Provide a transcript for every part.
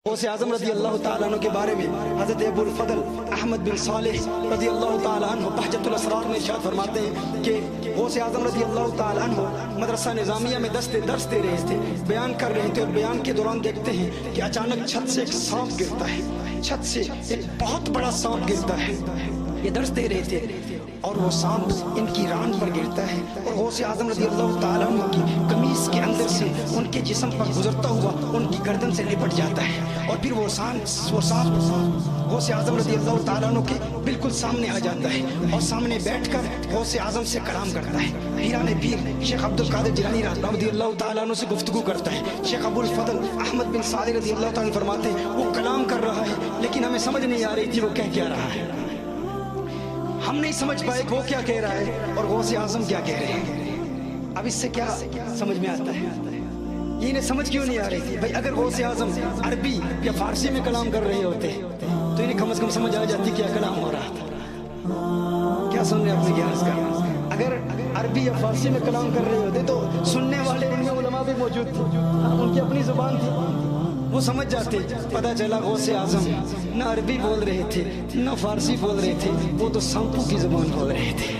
غوث اعظم رضی اللہ تعالیٰ عنہ کے بارے میں حضرت ابو الفضل احمد بن صالح رضی اللہ تعالیٰ عنہ بہجت الاسرار میں ارشاد فرماتے ہیں کہ غوث اعظم رضی اللہ تعالیٰ عنہ مدرسہ نظامیہ میں درس دے رہے تھے، بیان کر رہے تھے، اور بیان کے دوران دیکھتے ہیں کہ اچانک چھت سے ایک سانپ گرتا ہے، چھت سے ایک بہت بڑا سانپ گرتا ہے۔ یہ درس دے رہے تھے اور وہ سانپ ان کی ران پر گرتا ہے، اور غوث اعظم رضی اللہ تعالیٰ عنہ کی قمیص کے اندر سے ان کے جسم پر گزرتا ہوا ان کی گردن سے لپٹ جاتا ہے، اور پھر وہ سانپ غوث اعظم رضی اللہ تعالیٰ عنہ کے بالکل سامنے آ جاتا ہے، اور سامنے بیٹھ کر غوث اعظم سے کلام کرتا ہے۔ پیران پیر شیخ عبد القادر جیلانی رضی اللہ تعالیٰ عنہ سے گفتگو کرتا ہے۔ شیخ ابو الفضل احمد بن صالح رضی اللہ تعالیٰ عنہ فرماتے ہیں وہ کلام کر رہا ہے، لیکن ہمیں سمجھ نہیں آ رہی تھی وہ کہہ کیا رہا ہے، ہم نہیں سمجھ پائے کہ وہ کیا کہہ رہا ہے اور غوث اعظم کیا کہہ رہے ہیں۔ اب اس سے کیا سمجھ میں آتا ہے؟ یہ انہیں سمجھ کیوں نہیں آ رہی تھی؟ بھائی اگر غوث اعظم عربی یا فارسی میں کلام کر رہے ہوتے تو انہیں کم از کم سمجھ آ جاتی کیا کلام ہو رہا تھا۔ کیا سن رہے ہیں اپنے گیاس کا؟ اگر عربی یا فارسی میں کلام کر رہے ہوتے تو سننے والے ان میں علماء بھی موجود تھے، ان کی اپنی زبان تھی، وہ سمجھ جاتے۔ پتہ چلا غوث اعظم نہ عربی بول رہے تھے نہ فارسی بول رہے تھے، وہ تو سانپوں کی زبان بول رہے تھے۔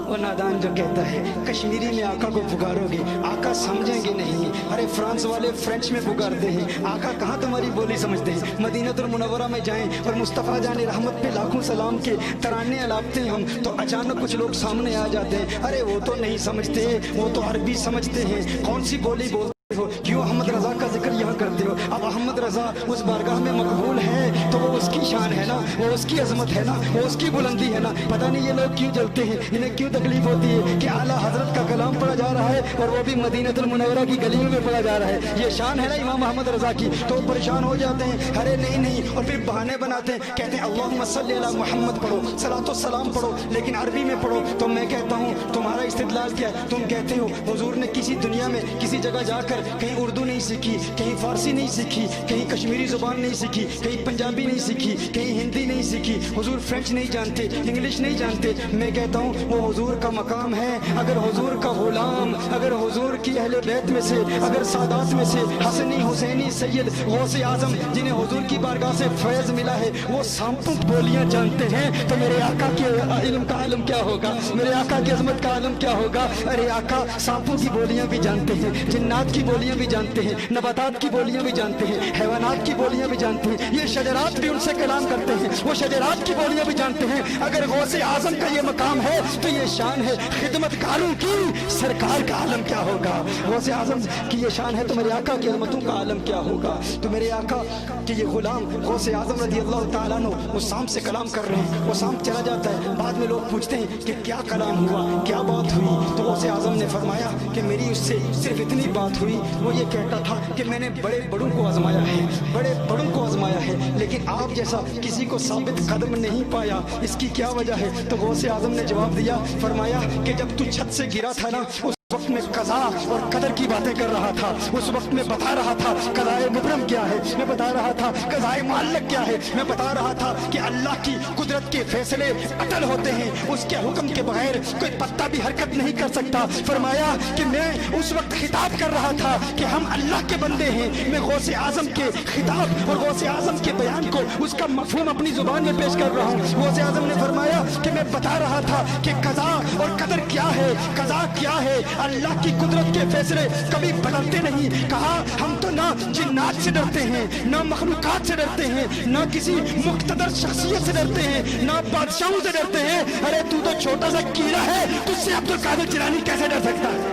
وہ نادان جو کہتا ہے کشمیری میں آقا کو پکارو گے آقا سمجھیں گے نہیں، ارے فرانس والے فرینچ میں پکارتے ہیں، آقا کہاں تمہاری بولی سمجھتے ہیں؟ مدینہ المنورہ میں جائیں اور مصطفیٰ جان رحمت پہ لاکھوں سلام کے ترانے الاپتے ہیں ہم، تو اچانک کچھ لوگ سامنے آ جاتے ہیں، ارے وہ تو نہیں سمجھتے، وہ تو عربی سمجھتے ہیں، کون سی بولی بولتے ہو؟ کیوں احمد رضا کا ذکر یہاں کرتے ہو؟ اب احمد رضا اس بارگاہ میں مقبول ہے تو وہ اس کی شان ہے نا، وہ اس کی عظمت ہے نا، وہ اس کی بلندی ہے نا۔ پتہ نہیں یہ لوگ کیوں جلتے ہیں، انہیں کیوں تکلیف ہوتی ہے کہ اعلیٰ حضرت کا کلام پڑھا جا رہا ہے اور وہ بھی مدینہ المنورہ کی گلیوں میں پڑھا جا رہا ہے، یہ شان ہے نا امام احمد رضا کی، تو پریشان ہو جاتے ہیں، ارے نہیں، اور پھر بہانے بناتے ہیں، کہتے ہیں اللہم صلی علی محمد پڑھو، صلاۃ و سلام پڑھو، لیکن عربی میں پڑھو۔ تو میں کہتا ہوں تمہارا استدلال کیا ہے؟ تم کہتے ہو حضور نے کسی دنیا میں کسی جگہ جا کر کہیں اردو نہیں سیکھی، کہیں فارسی نہیں سیکھی، کہیں کشمیری زبان نہیں سیکھی، کہیں پنجابی نہیں سیکھی، کہیں ہندی نہیں سیکھی، حضور فرینچ نہیں جانتے، انگلش نہیں جانتے۔ میں کہتا ہوں وہ حضور کا مقام ہے، اگر حضور کا غلام، اگر حضور کی اہل بیت میں سے، اگر سادات میں سے حسنی حسینی سید غوث اعظم جنہیں حضور کی بارگاہ سے فیض ملا ہے وہ سانپوں بولیاں جانتے ہیں تو میرے آقا کے علم کا عالم کیا ہوگا، میرے آقا کی عظمت کا عالم کیا ہوگا؟ ارے آقا سانپوں کی بولیاں بھی جانتے ہیں، جنات کی بولیاں بھی جانتے ہیں، نباتات کی بولیاں بھی جانتے ہیں، حیوانات کی بولیاں بھی جانتے ہیں، یہ شجرات بھی ان سے کلام کرتے ہیں، وہ شجرات کی بولیاں بھی جانتے ہیں۔ اگر غوث اعظم کا یہ مقام ہے تو یہ شان ہے خدمت کاروں کی، سرکار کا عالم کیا ہوگا؟ غوث اعظم کی یہ شان ہے تو میرے آقا کی عظمتوں کا عالم کیا ہوگا؟ تو میرے آقا کہ یہ غلام غوث اعظم رضی اللہ تعالیٰ عنہ وہ سانپ سے کلام کر رہے ہیں، وہ سانپ چلا جاتا ہے، بعد میں لوگ پوچھتے ہیں کہ کیا کلام ہوا، کیا بات ہوئی؟ تو غوث اعظم نے فرمایا کہ میری اس سے صرف اتنی بات ہوئی، وہ یہ کہتا تھا کہ میں نے بڑے بڑوں کو آزمایا ہے، بڑے بڑوں کو آزمایا ہے، لیکن آپ جیسا کسی کو ثابت قدم نہیں پایا، اس کی کیا وجہ ہے؟ تو غوث اعظم نے جواب دیا، فرمایا کہ جب تو چھت سے گرا تھا نا اس وقت میں قضا اور قدر کی باتیں کر رہا تھا، اس وقت میں بتا رہا تھا قضائے مبرم کیا ہے، میں بتا رہا تھا قضائے معلق کیا ہے، میں بتا رہا تھا کہ اللہ کی قدرت کے فیصلے اٹل ہوتے ہیں، اس کے حکم کے بغیر کوئی پتا بھی حرکت نہیں کر سکتا۔ فرمایا کہ میں اس وقت خطاب کر رہا تھا کہ ہم اللہ کے بندے ہیں، میں غوث اعظم کے خطاب اور غوث اعظم کے بیان کو اس کا مفہوم اپنی زبان میں پیش کر رہا ہوں۔ غوث اعظم نے فرمایا کہ میں بتا رہا تھا کہ قضا اور قدر کیا ہے، قضا کیا ہے، اللہ کی قدرت کے فیصلے کبھی بدلتے نہیں۔ کہا ہم تو نہ جنات سے ڈرتے ہیں، نہ مخلوقات سے ڈرتے ہیں، نہ کسی مقتدر شخصیت سے ڈرتے ہیں، نہ بادشاہوں سے ڈرتے ہیں۔ ارے تو چھوٹا سا کیڑا ہے، تجھ سے عبد القادر جیلانی کیسے ڈر سکتا ہے؟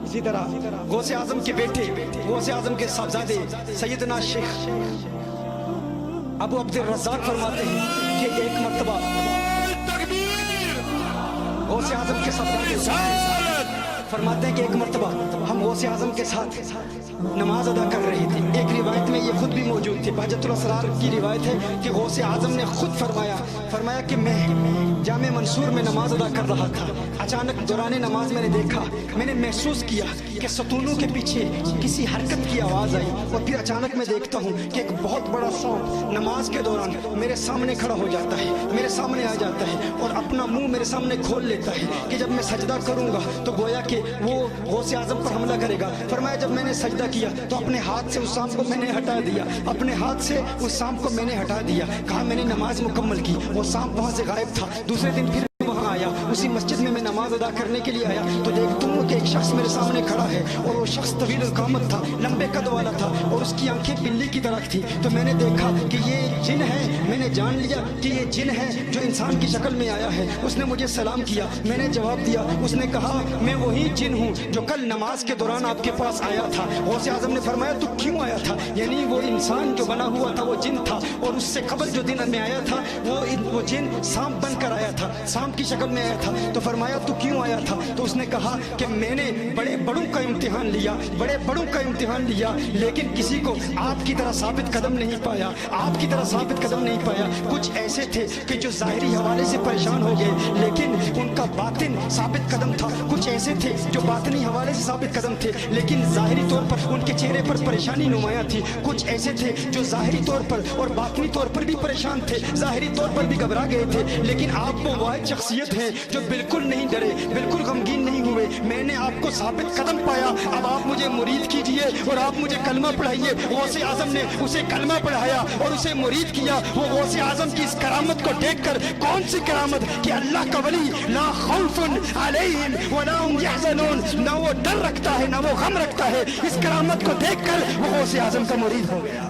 اسی طرح غوث اعظم کے بیٹے، غوث اعظم کے صاحبزادے سیدنا شیخ ابو عبد الرزاق فرماتے ہیں کہ ایک مرتبہ غوث اعظم کے صاحبزادے فرماتے ہیں کہ ایک مرتبہ ہم غوث اعظم کے ساتھ نماز ادا کر رہے تھے۔ ایک روایت میں میں یہ خود بھی موجود تھے. بہجت الاسرار کی روایت ہے کہ غوث اعظم نے خود فرمایا کہ میں جامع منصور میں نماز ادا کر رہا تھا. اچانک دوران نماز میں نے دیکھا, میں نے محسوس کیا کہ ستونوں کے پیچھے کسی حرکت کی آواز آئی, اور پھر اچانک میں دیکھتا ہوں کہ ایک بہت بڑا سانپ نماز کے دوران میرے سامنے کھڑا ہو جاتا ہے, میرے سامنے آ جاتا ہے اور اپنا منہ میرے سامنے کھول لیتا ہے کہ جب میں سجدہ کروں گا تو گویا کہ وہ غوث اعظم پر حملہ کرے گا. فرمایا جب میں نے سجدہ کیا تو اپنے ہاتھ سے اس سانپ کو میں نے ہٹا دیا, اپنے ہاتھ سے اس سانپ کو میں نے ہٹا دیا. کہا میں نے نماز مکمل کی, وہ سانپ وہاں سے غائب تھا. دوسرے دن پھر وہاں آیا, اسی مسجد میں نماز ادا کرنے کے لیے آیا تو دیکھتا ہوں کہ ایک شخص میرے سامنے کھڑا ہے, اور وہ شخص طویل القامت تھا, لمبے قد والا تھا, اور اس کی آنکھیں بلی کی طرح تھی. تو میں نے دیکھا کہ یہ جن ہے, میں نے جان لیا کہ یہ جن ہے جو انسان کی شکل میں آیا ہے. اس نے مجھے سلام کیا, میں نے جواب دیا. اس نے کہا میں وہی جن ہوں جو کل نماز کے دوران آپ کے پاس آیا تھا. غوث اعظم نے فرمایا تو کیوں آیا تھا؟ یعنی وہ انسان جو بنا ہوا تھا وہ جن تھا, اور اس سے قبل جو دن میں آیا تھا وہ جن سانپ بن کر آیا تھا, سانپ کی شکل میں آیا تھا. تو فرمایا تو کیوں آیا تھا؟ تو اس نے کہا کہ میں نے بڑے بڑوں کا امتحان لیا, لیکن کسی کو آپ کی طرح ثابت قدم نہیں پایا. کچھ ایسے تھے کہ جو ظاہری حوالے سے پریشان ہو گئے لیکن ان کا باطن ثابت قدم تھا. کچھ ایسے تھے جو باطنی حوالے سے ثابت قدم تھے لیکن ظاہری طور پر ان کے چہرے پر پریشانی نمایاں تھی. کچھ ایسے تھے جو ظاہری طور پر اور باطنی طور پر بھی پریشان تھے, ظاہری طور پر بھی گھبرا گئے تھے, لیکن آپ وہ واحد شخصیت ہیں جو بالکل نہیں ڈرے, بالکل غمگین نہیں ہوئے. میں نے آپ کو ثابت قدم پایا, اب آپ مجھے مرید کیجئے اور آپ مجھے کلمہ پڑھائیے. غوث اعظم نے اسے کلمہ پڑھایا اور اسے مرید کیا. وہ غوث اعظم کی اس کرامت کو دیکھ کر, کون سی کرامت کہ اللہ کا ولی لا خوف علیہم ولا هم یحزنون, نہ وہ ڈر رکھتا ہے نہ وہ غم رکھتا ہے. اس کرامت کو دیکھ کر وہ غوث اعظم کا مرید ہو گیا.